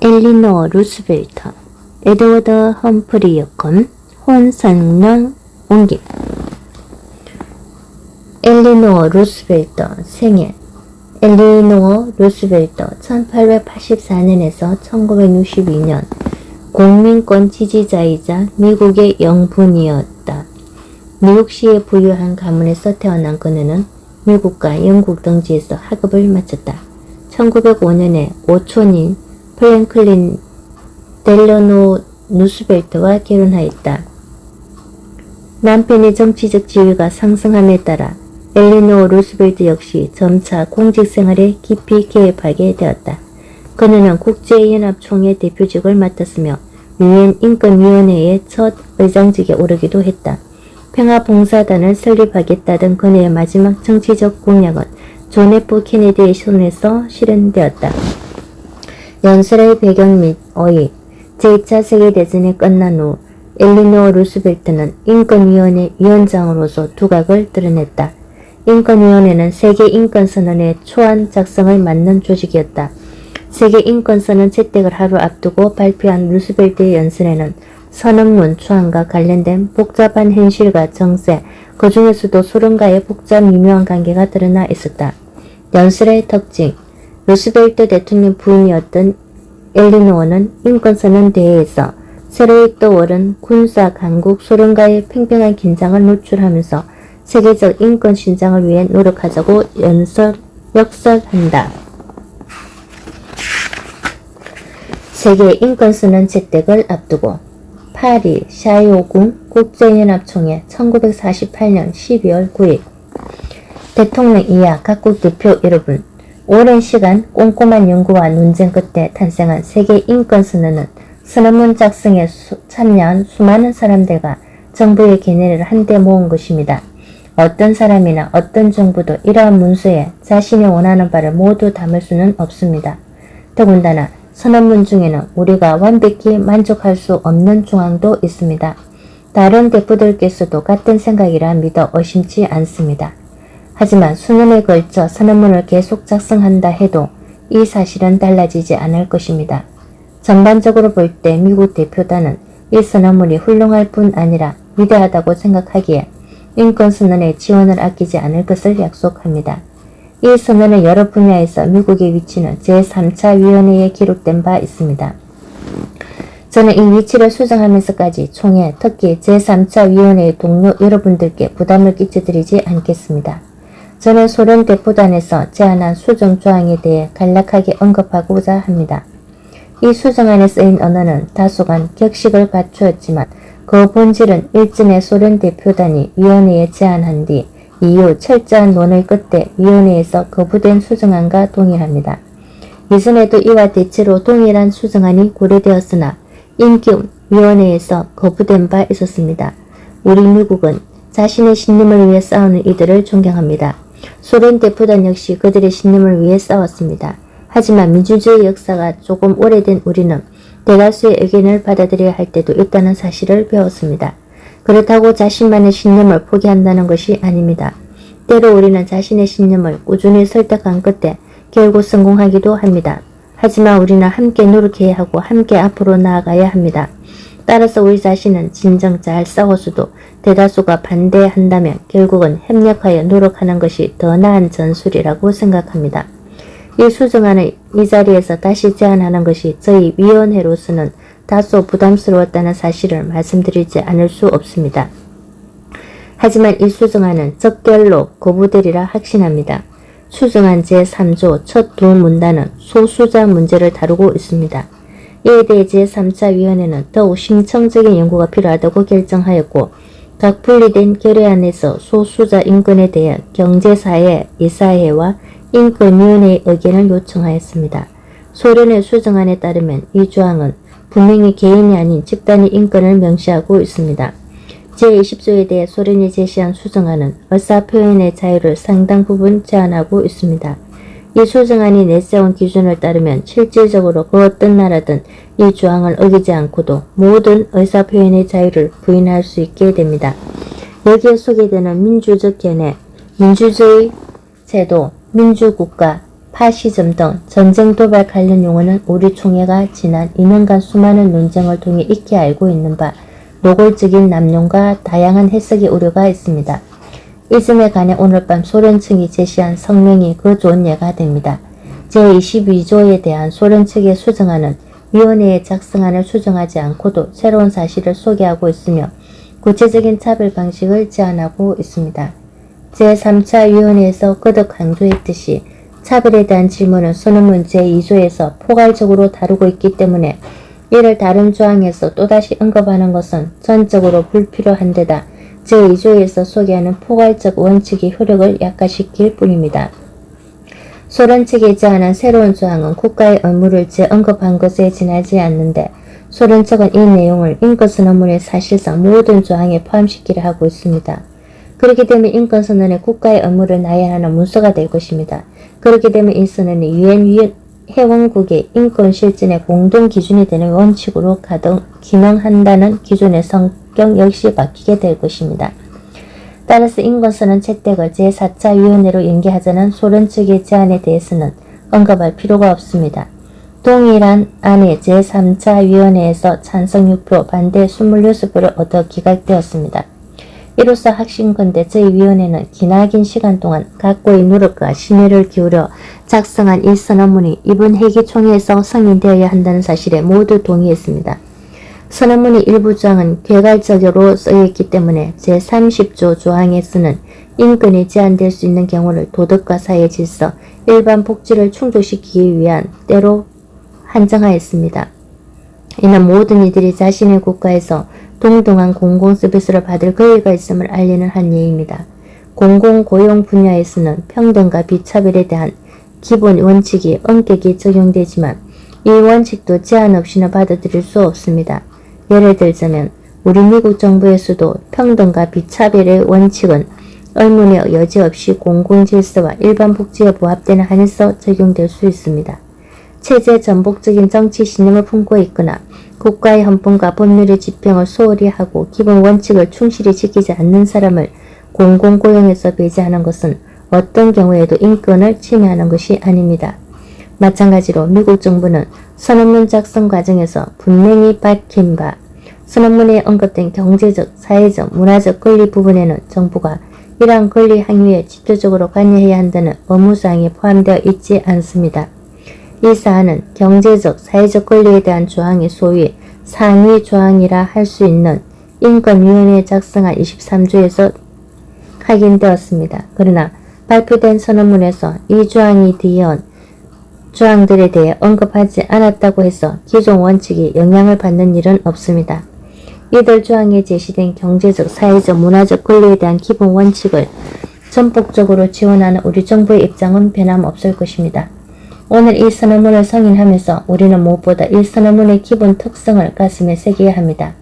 엘리노어 루스벨트, 에드워드 험프리 여건, 혼선령 옮김. 엘리노어 루스벨트 생애. 엘리노어 루스벨트 1884년에서 1962년 공민권 지지자이자 미국의 영분이었다. 뉴욕시의 부유한 가문에서 태어난 그녀는 미국과 영국 등지에서 학업을 마쳤다. 1905년에 오촌인 프랭클린 델러노 루스벨트와 결혼하였다. 남편의 정치적 지위가 상승함에 따라 엘리노어 루스벨트 역시 점차 공직생활에 깊이 개입하게 되었다. 그녀는 국제연합총회 대표직을 맡았으며 유엔 인권위원회의 첫 의장직에 오르기도 했다. 평화봉사단을 설립하겠다던 그녀의 마지막 정치적 공약은 존 F 케네디의 손에서 실현되었다. 연설의 배경 및 어휘. 제2차 세계대전이 끝난 후 엘리노어 루스벨트는 인권위원회 위원장으로서 두각을 드러냈다. 인권위원회는 세계인권선언의 초안 작성을 맡는 조직이었다. 세계인권선언 채택을 하루 앞두고 발표한 루스벨트의 연설에는 선언문 초안과 관련된 복잡한 현실과 정세, 그 중에서도 소련과의 복잡 미묘한 관계가 드러나 있었다. 연설의 특징. 루스벨트 대통령 부인이었던 엘리노어는 인권선언 대회에서 새로이 떠오른 군사 강국 소련과의 팽팽한 긴장을 노출하면서 세계적 인권 신장을 위해 노력하자고 역설한다. 세계 인권선언 채택을 앞두고 파리 샤이오궁 국제연합총회 1948년 12월 9일 대통령 이하 각국 대표 여러분, 오랜 시간 꼼꼼한 연구와 논쟁 끝에 탄생한 세계 인권선언은 선언문 작성에 참여한 수많은 사람들과 정부의 견해를 한데 모은 것입니다. 어떤 사람이나 어떤 정부도 이러한 문서에 자신이 원하는 바를 모두 담을 수는 없습니다. 더군다나 선언문 중에는 우리가 완벽히 만족할 수 없는 조항도 있습니다. 다른 대표들께서도 같은 생각이라 믿어 의심치 않습니다. 하지만 수년에 걸쳐 선언문을 계속 작성한다 해도 이 사실은 달라지지 않을 것입니다. 전반적으로 볼 때 미국 대표단은 이 선언문이 훌륭할 뿐 아니라 위대하다고 생각하기에 인권선언에 지원을 아끼지 않을 것을 약속합니다. 이 선언의 여러 분야에서 미국의 위치는 제3차 위원회에 기록된 바 있습니다. 저는 이 위치를 수정하면서까지 총회, 특히 제3차 위원회의 동료 여러분들께 부담을 끼쳐드리지 않겠습니다. 저는 소련 대표단에서 제안한 수정 조항에 대해 간략하게 언급하고자 합니다. 이 수정안에 쓰인 언어는 다소간 격식을 갖추었지만 그 본질은 일전에 소련 대표단이 위원회에 제안한 뒤 이후 철저한 논의 끝에 위원회에서 거부된 수정안과 동일합니다. 이전에도 이와 대체로 동일한 수정안이 고려되었으나 인기위원회에서 거부된 바 있었습니다. 우리 미국은 자신의 신념을 위해 싸우는 이들을 존경합니다. 소련 대표단 역시 그들의 신념을 위해 싸웠습니다. 하지만 민주주의 역사가 조금 오래된 우리는 대다수의 의견을 받아들여야 할 때도 있다는 사실을 배웠습니다. 그렇다고 자신만의 신념을 포기한다는 것이 아닙니다. 때로 우리는 자신의 신념을 꾸준히 설득한 끝에 결국 성공하기도 합니다. 하지만 우리는 함께 노력해야 하고 함께 앞으로 나아가야 합니다. 따라서 우리 자신은 진정 잘 싸워서도 대다수가 반대한다면 결국은 협력하여 노력하는 것이 더 나은 전술이라고 생각합니다. 이 수정안을 이 자리에서 다시 제안하는 것이 저희 위원회로서는 다소 부담스러웠다는 사실을 말씀드리지 않을 수 없습니다. 하지만 이 수정안은 적결로 거부되리라 확신합니다. 수정안 제3조 첫 두 문단은 소수자 문제를 다루고 있습니다. 이에 대해 제3차 위원회는 더욱 심층적인 연구가 필요하다고 결정하였고 각 분리된 결의안에서 소수자 인권에 대해 경제사회, 이사회와 인권위원회의 의견을 요청하였습니다. 소련의 수정안에 따르면 이 조항은 분명히 개인이 아닌 집단의 인권을 명시하고 있습니다. 제20조에 대해 소련이 제시한 수정안은 의사표현의 자유를 상당 부분 제한하고 있습니다. 이 수정안이 내세운 기준을 따르면 실질적으로 그 어떤 나라든 이 조항을 어기지 않고도 모든 의사표현의 자유를 부인할 수 있게 됩니다. 여기에 소개되는 민주적 견해, 민주주의 제도, 민주국가, 파시즘 등 전쟁 도발 관련 용어는 우리 총회가 지난 2년간 수많은 논쟁을 통해 익히 알고 있는 바 노골적인 남용과 다양한 해석의 우려가 있습니다. 이즘에 관해 오늘 밤 소련 측이 제시한 성명이 그 좋은 예가 됩니다. 제22조에 대한 소련 측의 수정안은 위원회의 작성안을 수정하지 않고도 새로운 사실을 소개하고 있으며 구체적인 차별 방식을 제안하고 있습니다. 제3차 위원회에서 거듭 강조했듯이 차별에 대한 질문은 선언문 제2조에서 포괄적으로 다루고 있기 때문에 이를 다른 조항에서 또다시 언급하는 것은 전적으로 불필요한 데다 제2조에서 소개하는 포괄적 원칙의 효력을 약화시킬 뿐입니다. 소련 측이 제안한 새로운 조항은 국가의 의무를 재언급한 것에 지나지 않는데 소련 측은 이 내용을 인권선언문의 사실상 모든 조항에 포함시키려 하고 있습니다. 그렇게 되면 인권선언의 국가의 의무를 나열하는 문서가 될 것입니다. 그렇게 되면 이 선언이 유엔 회원국의 인권 실천의 공동 기준이 되는 원칙으로 기능한다는 기존의 성격 역시 바뀌게 될 것입니다. 따라서 인권선언 채택을 제4차 위원회로 연기하자는 소련 측의 제안에 대해서는 언급할 필요가 없습니다. 동일한 안이 제3차 위원회에서 찬성 6표, 반대 26표를 얻어 기각되었습니다. 이로써 확신컨대 저희 위원회는 기나긴 시간 동안 각고의 노력과 심혈을 기울여 작성한 이 선언문이 이번 회기총회에서 승인되어야 한다는 사실에 모두 동의했습니다. 선언문의 일부 조항은 괴갈적으로 쓰여있기 때문에 제30조 조항에서는 인권이 제한될 수 있는 경우를 도덕과 사회 질서, 일반 복지를 충족시키기 위한 때로 한정하였습니다. 이는 모든 이들이 자신의 국가에서 동등한 공공서비스를 받을 권리가 있음을 알리는 한 예입니다. 공공고용 분야에서는 평등과 비차별에 대한 기본 원칙이 엄격히 적용되지만 이 원칙도 제한 없이는 받아들일 수 없습니다. 예를 들자면 우리 미국 정부에서도 평등과 비차별의 원칙은 의문의 여지 없이 공공질서와 일반 복지에 부합되는 한에서 적용될 수 있습니다. 체제 전복적인 정치 신념을 품고 있거나 국가의 헌법과 법률의 집행을 소홀히 하고 기본 원칙을 충실히 지키지 않는 사람을 공공고용에서 배제하는 것은 어떤 경우에도 인권을 침해하는 것이 아닙니다. 마찬가지로 미국 정부는 선언문 작성 과정에서 분명히 밝힌 바 선언문에 언급된 경제적, 사회적, 문화적 권리 부분에는 정부가 이러한 권리 행위에 직접적으로 관여해야 한다는 의무사항이 포함되어 있지 않습니다. 이 사안은 경제적, 사회적 권리에 대한 조항이 소위 상위 조항이라 할 수 있는 인권위원회 작성안 23조에서 확인되었습니다. 그러나 발표된 선언문에서 이 조항이 뒤이은 조항들에 대해 언급하지 않았다고 해서 기존 원칙이 영향을 받는 일은 없습니다. 이들 조항에 제시된 경제적, 사회적, 문화적 권리에 대한 기본 원칙을 전폭적으로 지원하는 우리 정부의 입장은 변함없을 것입니다. 오늘 이 선언문을 승인하면서 우리는 무엇보다 이 선언문의 기본 특성을 가슴에 새겨야 합니다.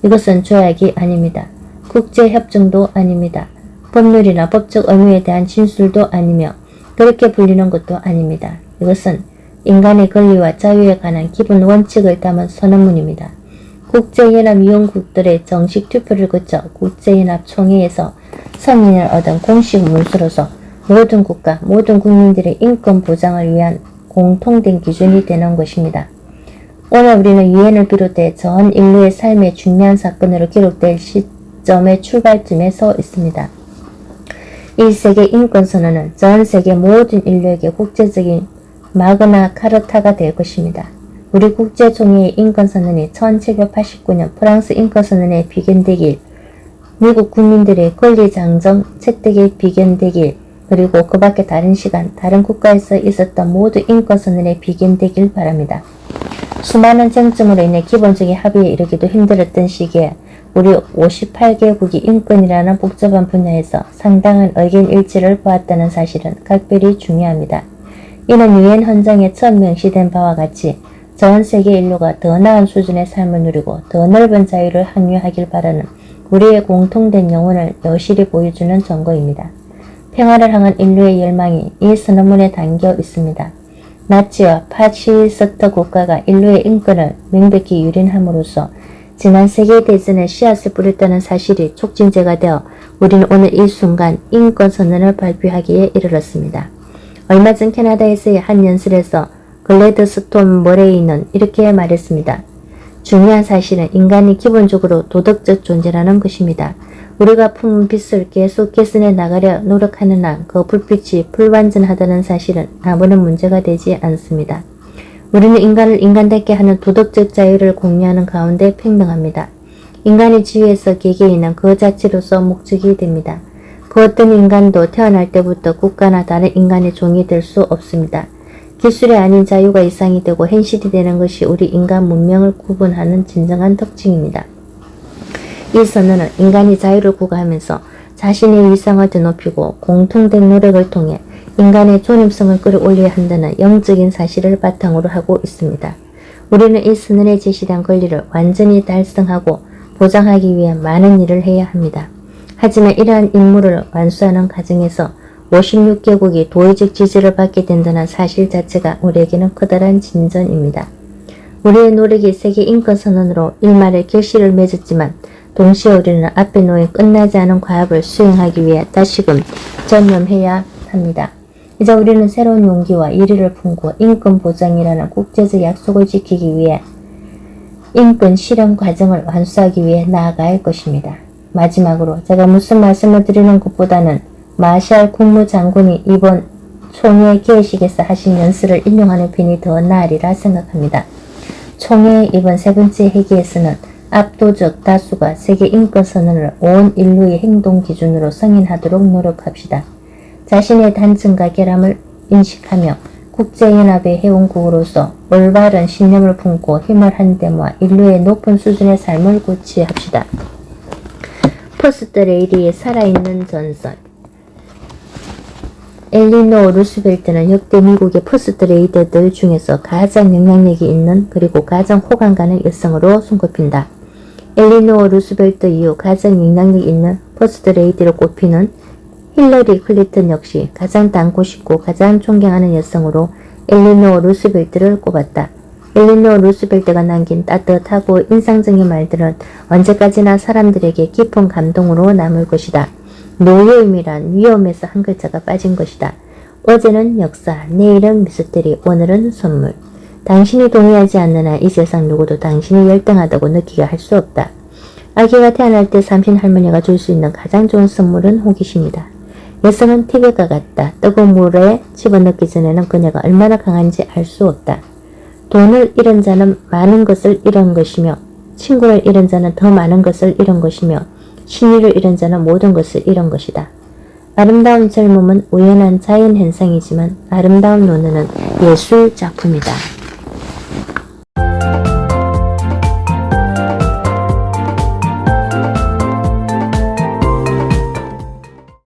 이것은 조약이 아닙니다. 국제협정도 아닙니다. 법률이나 법적 의무에 대한 진술도 아니며 그렇게 불리는 것도 아닙니다. 이것은 인간의 권리와 자유에 관한 기본 원칙을 담은 선언문입니다. 국제연합위원국들의 정식 투표를 거쳐 국제연합 총회에서 승인을 얻은 공식 문서로서 모든 국가, 모든 국민들의 인권 보장을 위한 공통된 기준이 되는 것입니다. 오늘 우리는 유엔을 비롯해 전 인류의 삶의 중요한 사건으로 기록될 시점의 출발점에 서 있습니다. 이 세계 인권선언은 전 세계 모든 인류에게 국제적인 마그나 카르타가 될 것입니다. 우리 국제총회의 인권선언이 1789년 프랑스 인권선언에 비견되길, 미국 국민들의 권리장정 채택에 비견되길, 그리고 그 밖에 다른 시간, 다른 국가에서 있었던 모두 인권선언에 비견되길 바랍니다. 수많은 쟁점으로 인해 기본적인 합의에 이르기도 힘들었던 시기에 우리 58개국이 인권이라는 복잡한 분야에서 상당한 의견 일치를 보았다는 사실은 각별히 중요합니다. 이는 유엔 헌장에 처음 명시된 바와 같이 전 세계 인류가 더 나은 수준의 삶을 누리고 더 넓은 자유를 항유하길 바라는 우리의 공통된 영혼을 여실히 보여주는 증거입니다. 평화를 향한 인류의 열망이 이 선언문에 담겨 있습니다. 나치와 파시스트 국가가 인류의 인권을 명백히 유린함으로써 지난 세계대전에 씨앗을 뿌렸다는 사실이 촉진제가 되어 우리는 오늘 이 순간 인권선언을 발표하기에 이르렀습니다. 얼마 전 캐나다에서의 한 연설에서 글래드스톤 머레이는 이렇게 말했습니다. 중요한 사실은 인간이 기본적으로 도덕적 존재라는 것입니다. 우리가 품은 빛을 계속 개선해 나가려 노력하는 한 그 불빛이 불완전하다는 사실은 아무런 문제가 되지 않습니다. 우리는 인간을 인간답게 하는 도덕적 자유를 공유하는 가운데 평등합니다. 인간의 지위에서 개개인은 그 자체로서 목적이 됩니다. 그 어떤 인간도 태어날 때부터 국가나 다른 인간의 종이 될 수 없습니다. 기술이 아닌 자유가 이상이 되고 현실이 되는 것이 우리 인간 문명을 구분하는 진정한 특징입니다. 이 선언은 인간이 자유를 구가하면서 자신의 위상을 드높이고 공통된 노력을 통해 인간의 존엄성을 끌어올려야 한다는 영적인 사실을 바탕으로 하고 있습니다. 우리는 이 선언에 제시된 권리를 완전히 달성하고 보장하기 위해 많은 일을 해야 합니다. 하지만 이러한 임무를 완수하는 과정에서 56개국이 도의적 지지를 받게 된다는 사실 자체가 우리에게는 커다란 진전입니다. 우리의 노력이 세계 인권선언으로 일말의 결실을 맺었지만 동시에 우리는 앞에 놓인 끝나지 않은 과업을 수행하기 위해 다시금 전념해야 합니다. 이제 우리는 새로운 용기와 열의를 품고 인권 보장이라는 국제적 약속을 지키기 위해 인권 실현 과정을 완수하기 위해 나아가야 할 것입니다. 마지막으로 제가 무슨 말씀을 드리는 것보다는 마샬 국무장군이 이번 총회 개회식에서 하신 연설을 인용하는 편이 더 나으리라 생각합니다. 총회의 이번 세 번째 회기에서는 압도적 다수가 세계 인권선언을 온 인류의 행동 기준으로 승인하도록 노력합시다. 자신의 단점과 결함을 인식하며 국제연합의 회원국으로서 올바른 신념을 품고 힘을 한데 모아 인류의 높은 수준의 삶을 구취합시다. 퍼스트 레이디의 살아있는 전설. 엘리노 루스벨트는 역대 미국의 퍼스트 레이디들 중에서 가장 영향력이 있는 그리고 가장 호감 가는 여성으로 손꼽힌다. 엘리노 루스벨트 이후 가장 영향력 있는 퍼스트 레이디로 꼽히는 힐러리 클린턴 역시 가장 닮고 싶고 가장 존경하는 여성으로 엘리노 루스벨트를 꼽았다. 엘리노 루스벨트가 남긴 따뜻하고 인상적인 말들은 언제까지나 사람들에게 깊은 감동으로 남을 것이다. 노여움이란 위험에서 한 글자가 빠진 것이다. 어제는 역사, 내일은 미스터리, 오늘은 선물. 당신이 동의하지 않는 한 이 세상 누구도 당신이 열등하다고 느끼게 할 수 없다. 아기가 태어날 때 삼신 할머니가 줄 수 있는 가장 좋은 선물은 호기심이다. 여성은 티백과 같다. 뜨거운 물에 집어넣기 전에는 그녀가 얼마나 강한지 알 수 없다. 돈을 잃은 자는 많은 것을 잃은 것이며 친구를 잃은 자는 더 많은 것을 잃은 것이며 신의를 잃은 자는 모든 것을 잃은 것이다. 아름다운 젊음은 우연한 자연현상이지만 아름다운 노년은 예술 작품이다.